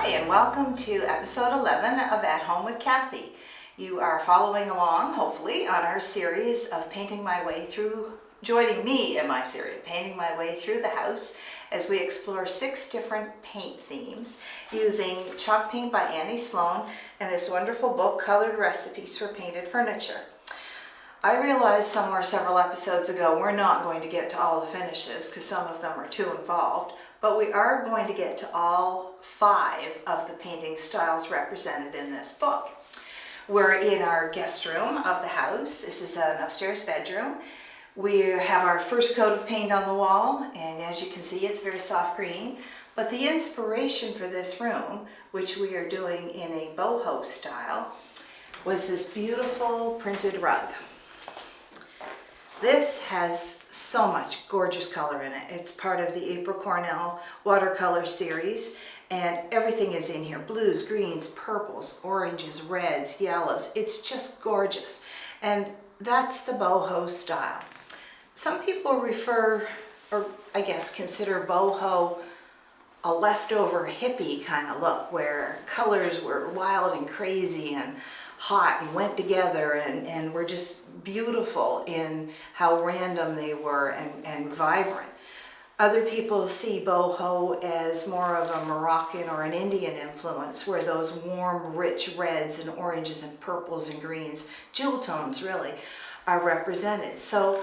and welcome to episode 11 of At Home with Cathy. You are following along, hopefully, on our series of joining me in my series, painting my way through the house as we explore 6 different paint themes using chalk paint by Annie Sloan and this wonderful book, Colored Recipes for Painted Furniture. I realized somewhere several episodes ago we're not going to get to all the finishes because some of them are too involved, but we are going to get to all 5 of the painting styles represented in this book. We're in our guest room of the house. This is an upstairs bedroom. We have our first coat of paint on the wall, and as you can see, it's very soft green. But the inspiration for this room, which we are doing in a boho style, was this beautiful printed rug. This has so much gorgeous color in it. It's part of the April Cornell watercolor series, and everything is in here. Blues, greens, purples, oranges, reds, yellows. It's just gorgeous. And that's the boho style. Some people refer, or I guess consider boho a leftover hippie kind of look where colors were wild and crazy and hot and went together and were just beautiful in how random they were and vibrant. Other people see boho as more of a Moroccan or an Indian influence, where those warm, rich reds and oranges and purples and greens, jewel tones really, are represented. So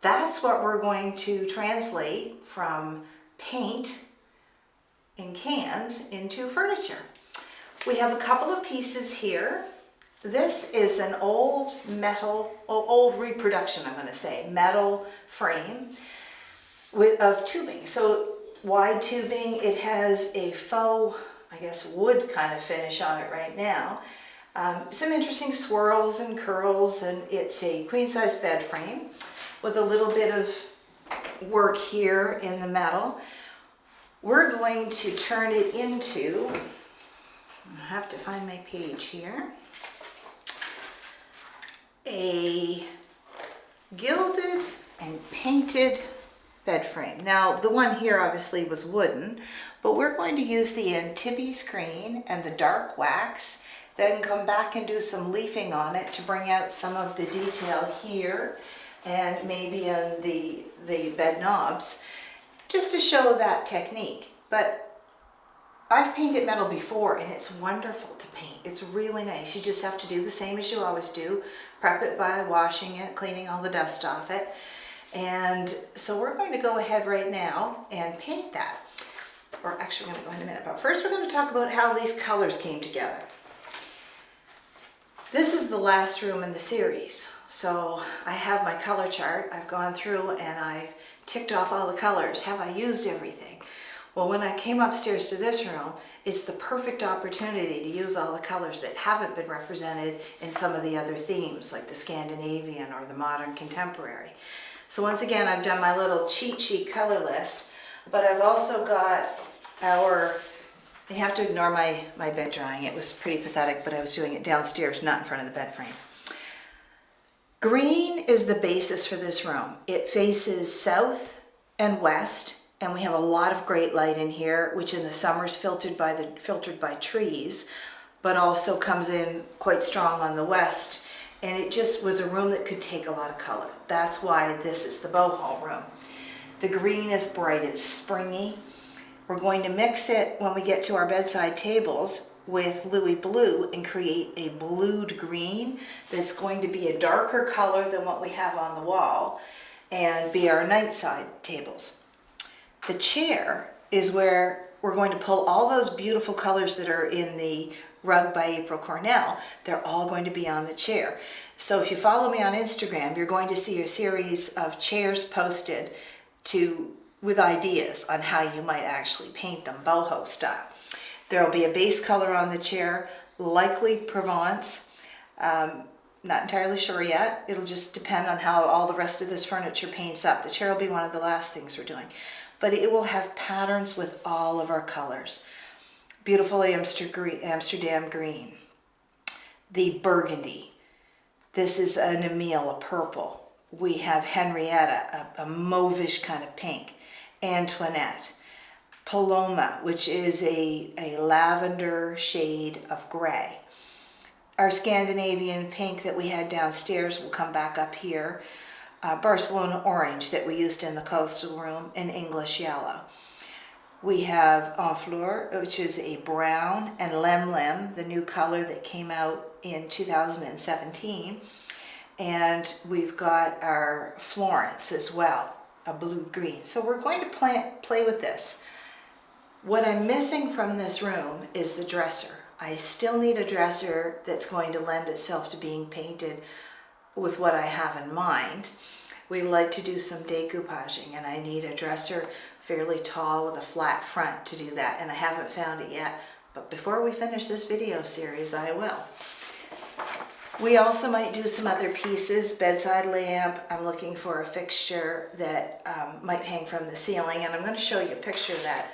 that's what we're going to translate from paint in cans into furniture. We have a couple of pieces here. This is an old reproduction, I'm going to say, metal frame of tubing. So wide tubing, it has a faux, I guess, wood kind of finish on it right now. Some interesting swirls and curls, and it's a queen-size bed frame with a little bit of work here in the metal. We're going to turn it into, I have to find my page here, a gilded and painted bed frame. Now, the one here obviously was wooden, but we're going to use the Antibes green and the dark wax, then come back and do some leafing on it to bring out some of the detail here and maybe in the bed knobs, just to show that technique. But I've painted metal before and it's wonderful to paint. It's really nice. You just have to do the same as you always do. Prep it by washing it, cleaning all the dust off it. And so we're going to go ahead right now and paint that. Or actually, we're going to go in a minute. But first we're going to talk about how these colors came together. This is the last room in the series. So I have my color chart. I've gone through and I've ticked off all the colors. Have I used everything? Well, when I came upstairs to this room, it's the perfect opportunity to use all the colors that haven't been represented in some of the other themes, like the Scandinavian or the modern contemporary. So once again, I've done my little cheat sheet color list, but I've also got you have to ignore my bed drawing. It was pretty pathetic, but I was doing it downstairs, not in front of the bed frame. Green is the basis for this room. It faces south and west, and we have a lot of great light in here, which in the summer is filtered by trees, but also comes in quite strong on the west. And it just was a room that could take a lot of color. That's why this is the boho room. The green is bright, it's springy. We're going to mix it when we get to our bedside tables with Louis Blue and create a blued green that's going to be a darker color than what we have on the wall and be our nightside tables. The chair is where we're going to pull all those beautiful colors that are in the rug by April Cornell. They're all going to be on the chair. So if you follow me on Instagram, you're going to see a series of chairs posted with ideas on how you might actually paint them boho style. There will be a base color on the chair, likely Provence. Not entirely sure yet. It'll just depend on how all the rest of this furniture paints up. The chair will be one of the last things we're doing. But it will have patterns with all of our colors. Beautiful Amsterdam green. The burgundy. This is an Emile, a purple. We have Henrietta, a mauvish kind of pink. Antoinette. Paloma, which is a lavender shade of gray. Our Scandinavian pink that we had downstairs will come back up here. Barcelona orange that we used in the coastal room, and English yellow. We have En Fleur, which is a brown, and Lem Lem, the new color that came out in 2017. And we've got our Florence as well, a blue-green. So we're going to play with this. What I'm missing from this room is the dresser. I still need a dresser that's going to lend itself to being painted with what I have in mind. We like to do some decoupaging, and I need a dresser fairly tall with a flat front to do that, and I haven't found it yet, but before we finish this video series, I will. We also might do some other pieces, bedside lamp. I'm looking for a fixture that might hang from the ceiling, and I'm going to show you a picture of that,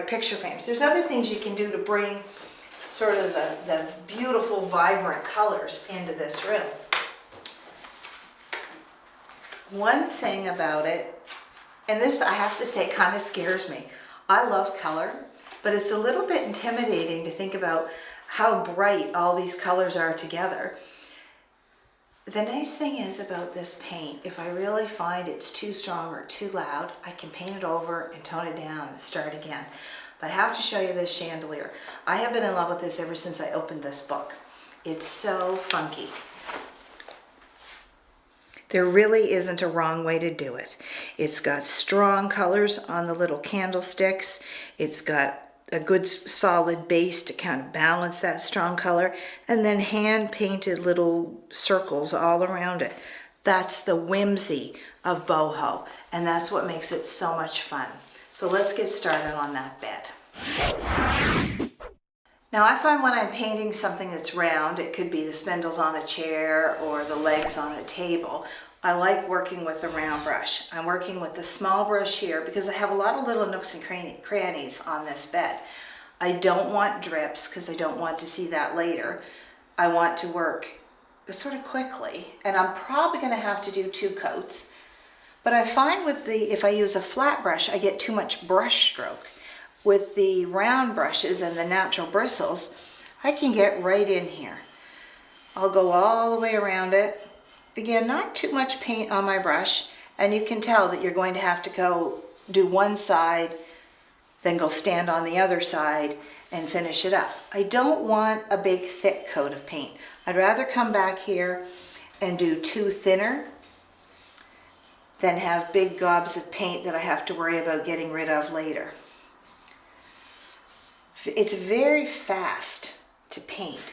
picture frames. There's other things you can do to bring sort of the beautiful, vibrant colors into this room. One thing about it, and this I have to say kind of scares me. I love color, but it's a little bit intimidating to think about how bright all these colors are together. The nice thing is about this paint, if I really find it's too strong or too loud, I can paint it over and tone it down and start again. But I have to show you this chandelier. I have been in love with this ever since I opened this book. It's so funky. There really isn't a wrong way to do it. It's got strong colors on the little candlesticks. It's got a good solid base to kind of balance that strong color, and then hand painted little circles all around it. That's the whimsy of boho, and that's what makes it so much fun. So let's get started on that bed. Now I find when I'm painting something that's round, it could be the spindles on a chair or the legs on a table, I like working with the round brush. I'm working with the small brush here because I have a lot of little nooks and crannies on this bed. I don't want drips because I don't want to see that later. I want to work sort of quickly, and I'm probably going to have to do 2 coats. But I find if I use a flat brush, I get too much brush stroke. With the round brushes and the natural bristles, I can get right in here. I'll go all the way around it. Again, not too much paint on my brush, and you can tell that you're going to have to go do one side, then go stand on the other side and finish it up. I don't want a big thick coat of paint. I'd rather come back here and do 2 thinner than have big gobs of paint that I have to worry about getting rid of later. It's very fast to paint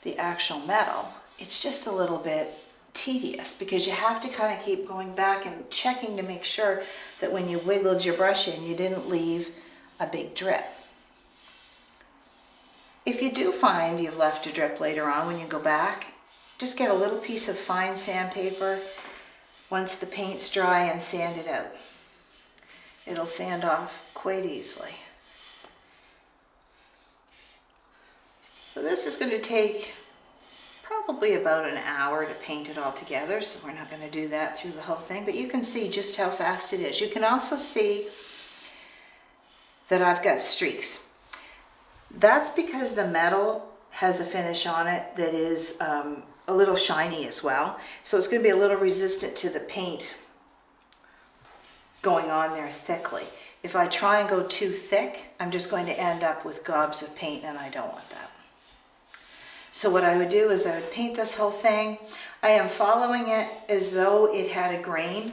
the actual metal. It's just a little bit tedious because you have to kind of keep going back and checking to make sure that when you wiggled your brush in, you didn't leave a big drip. If you do find you've left a drip later on when you go back, just get a little piece of fine sandpaper once the paint's dry and sand it out. It'll sand off quite easily. So this is going to take probably about an hour to paint it all together, so we're not going to do that through the whole thing, but you can see just how fast it is. You can also see that I've got streaks. That's because the metal has a finish on it that is a little shiny as well, so it's going to be a little resistant to the paint going on there thickly. If I try and go too thick, I'm just going to end up with gobs of paint, and I don't want that. So what I would do is I would paint this whole thing. I am following it as though it had a grain.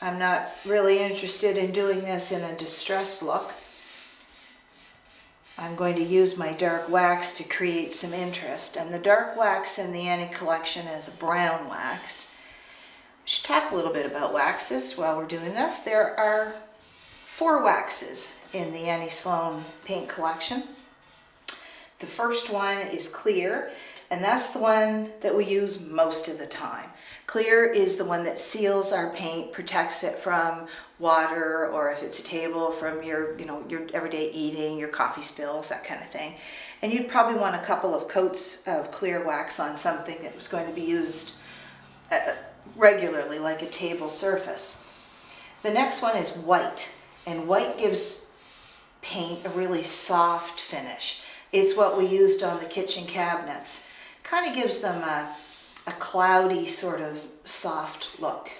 I'm not really interested in doing this in a distressed look. I'm going to use my dark wax to create some interest. And the dark wax in the Annie collection is a brown wax. I should talk a little bit about waxes while we're doing this. There are 4 waxes in the Annie Sloan paint collection. The first one is clear, and that's the one that we use most of the time. Clear is the one that seals our paint, protects it from water, or if it's a table, from your everyday eating, your coffee spills, that kind of thing. And you'd probably want a couple of coats of clear wax on something that was going to be used regularly, like a table surface. The next one is white, and white gives paint a really soft finish. It's what we used on the kitchen cabinets. Kind of gives them a cloudy sort of soft look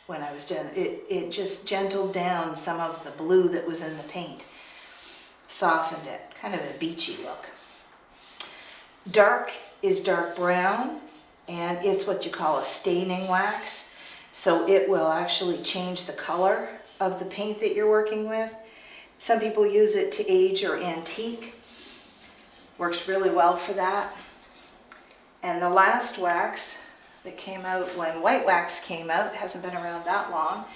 when I was done. It just gentled down some of the blue that was in the paint. Softened it, kind of a beachy look. Dark is dark brown, and it's what you call a staining wax. So it will actually change the color of the paint that you're working with. Some people use it to age or antique. Works really well for that. And the last wax that came out when white wax came out, hasn't been around that long,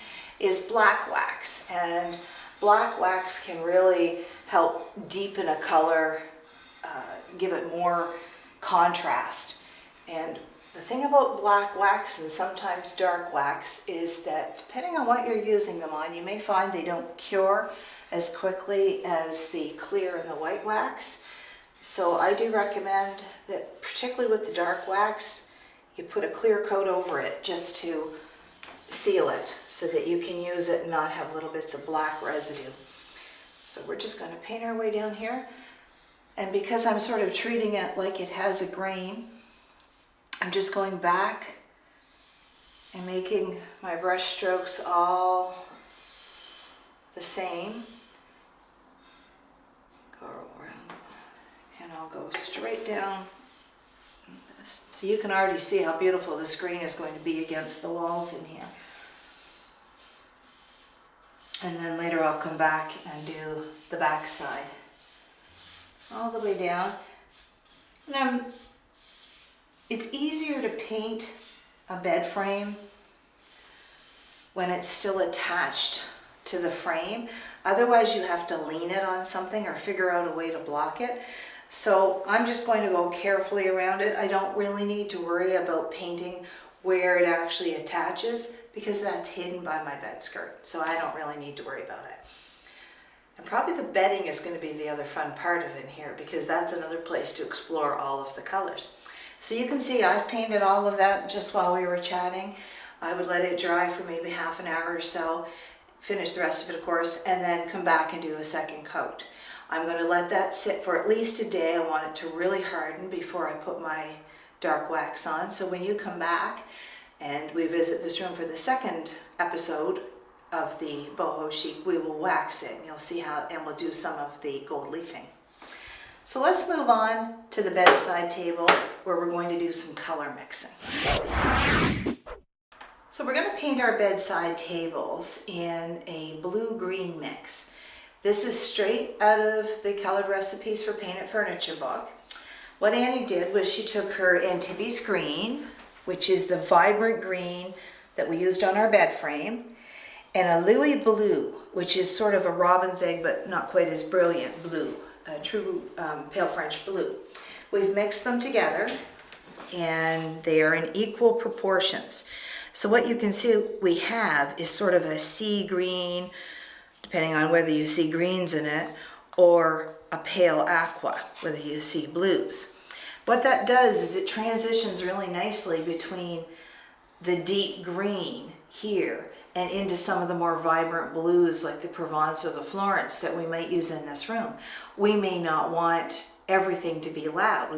is black wax. And black wax can really help deepen a color, give it more contrast. And the thing about black wax and sometimes dark wax is that depending on what you're using them on, you may find they don't cure as quickly as the clear and the white wax. So I do recommend that, particularly with the dark wax, you put a clear coat over it just to seal it so that you can use it and not have little bits of black residue. So we're just going to paint our way down here. And because I'm sort of treating it like it has a grain, I'm just going back and making my brush strokes all the same. Go around, and I'll go straight down this. So you can already see how beautiful this green is going to be against the walls in here. And then later I'll come back and do the back side. All the way down. And it's easier to paint a bed frame when it's still attached to the frame. Otherwise you have to lean it on something or figure out a way to block it. So I'm just going to go carefully around it. I don't really need to worry about painting where it actually attaches because that's hidden by my bed skirt. So I don't really need to worry about it. And probably the bedding is going to be the other fun part of it here because that's another place to explore all of the colors. So you can see I've painted all of that just while we were chatting. I would let it dry for maybe half an hour or so, finish the rest of it of course, and then come back and do a second coat. I'm going to let that sit for at least a day. I want it to really harden before I put my dark wax on. So when you come back and we visit this room for the second episode of the Boho Chic, we will wax it. You'll see how, and we'll do some of the gold leafing. So let's move on to the bedside table where we're going to do some color mixing. So we're going to paint our bedside tables in a blue-green mix. This is straight out of the Colored Recipes for Painted Furniture book. What Annie did was she took her Antibes green, which is the vibrant green that we used on our bed frame, and a Louis blue, which is sort of a robin's egg but not quite as brilliant blue, a true pale French blue. We've mixed them together and they are in equal proportions. So what you can see we have is sort of a sea green, depending on whether you see greens in it, or a pale aqua, whether you see blues. What that does is it transitions really nicely between the deep green here and into some of the more vibrant blues like the Provence or the Florence that we might use in this room. We may not want everything to be loud.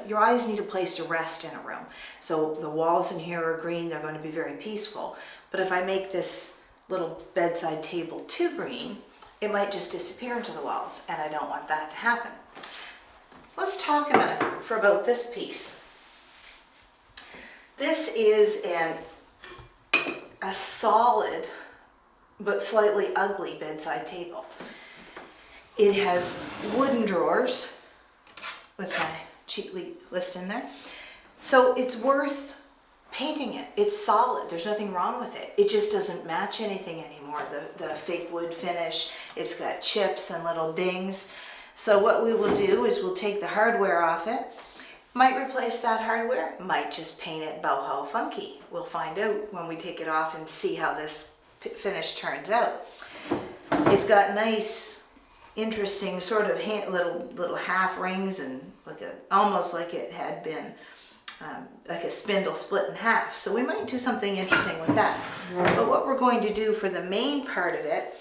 Your eyes need a place to rest in a room. So the walls in here are green, they're going to be very peaceful. But if I make this little bedside table too green, it might just disappear into the walls, and I don't want that to happen. So let's talk a minute for about this piece. This is a solid but slightly ugly bedside table. It has wooden drawers with my cheap list in there. So it's worth painting it. It's solid. There's nothing wrong with it. It just doesn't match anything anymore. The fake wood finish, it's got chips and little dings. So what we will do is we'll take the hardware off it. Might replace that hardware, might just paint it boho funky. We'll find out when we take it off and see how this finish turns out. It's got nice, interesting sort of little half rings and almost like it had been like a spindle split in half. So we might do something interesting with that. But what we're going to do for the main part of it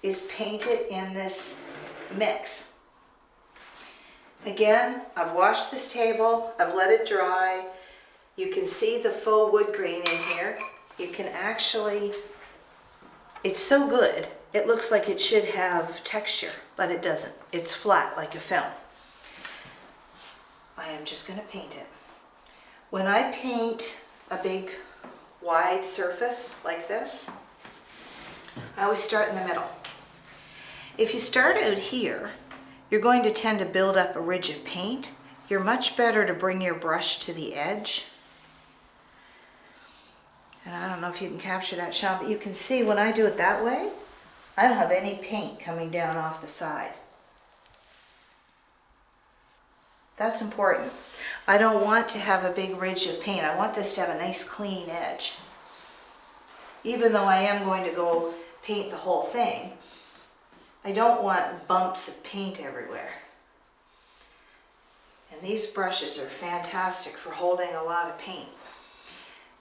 is paint it in this mix. Again, I've washed this table, I've let it dry. You can see the faux wood grain in here. You can actually, it's so good, it looks like it should have texture, but it doesn't. It's flat like a film. I am just going to paint it. When I paint a big wide surface like this, I always start in the middle. If you start out here, you're going to tend to build up a ridge of paint. You're much better to bring your brush to the edge. And I don't know if you can capture that, Sean, but you can see when I do it that way, I don't have any paint coming down off the side. That's important. I don't want to have a big ridge of paint. I want this to have a nice clean edge. Even though I am going to go paint the whole thing, I don't want bumps of paint everywhere. And these brushes are fantastic for holding a lot of paint.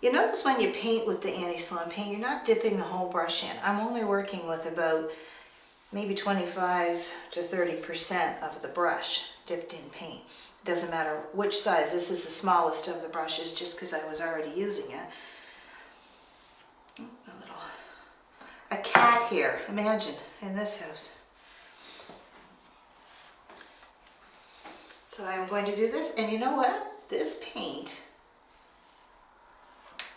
You notice when you paint with the anti-slowing paint, you're not dipping the whole brush in. I'm only working with about maybe 25 to 30% of the brush dipped in paint. It doesn't matter which size. This is the smallest of the brushes just because I was already using it. A cat here, imagine, in this house. So I'm going to do this, and you know what? This paint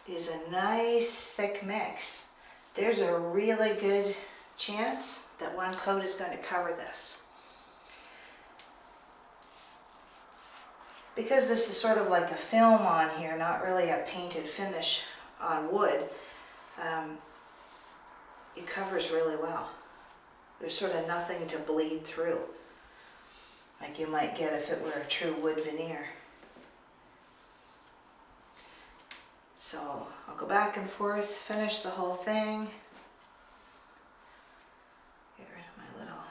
is a nice thick mix. There's a really good chance that one coat is going to cover this. Because this is sort of like a film on here, not really a painted finish on wood, it covers really well. There's sort of nothing to bleed through, like you might get if it were a true wood veneer. So I'll go back and forth, finish the whole thing. Get rid of my little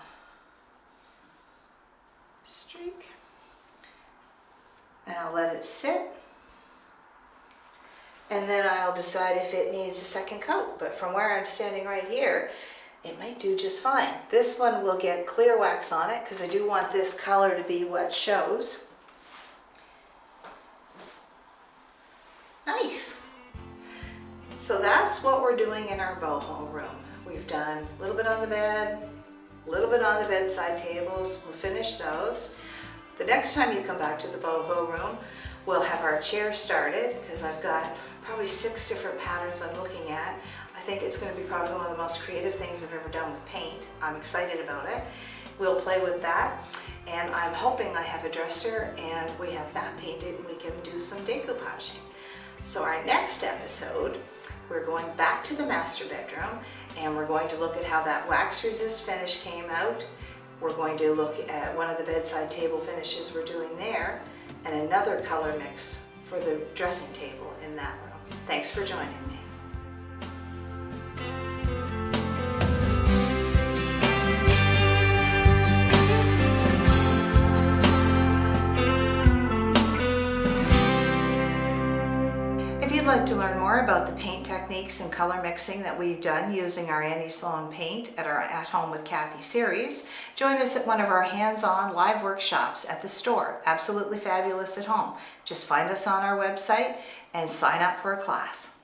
streak. And I'll let it sit. And then I'll decide if it needs a second coat. But from where I'm standing right here, it might do just fine. This one will get clear wax on it because I do want this color to be what shows. Nice. So that's what we're doing in our boho room. We've done a little bit on the bed, a little bit on the bedside tables. We'll finish those. The next time you come back to the boho room, we'll have our chair started because I've got probably 6 different patterns I'm looking at. I think it's going to be probably one of the most creative things I've ever done with paint. I'm excited about it. We'll play with that, and I'm hoping I have a dresser and we have that painted and we can do some decoupaging. So our next episode, we're going back to the master bedroom and we're going to look at how that wax resist finish came out. We're going to look at one of the bedside table finishes we're doing there and another color mix for the dressing table in that room. Thanks for joining me. If you'd like to learn more about the paint techniques and color mixing that we've done using our Annie Sloan paint at our At Home with Cathy series, join us at one of our hands-on live workshops at the store, Absolutely Fabulous at Home. Just find us on our website and sign up for a class.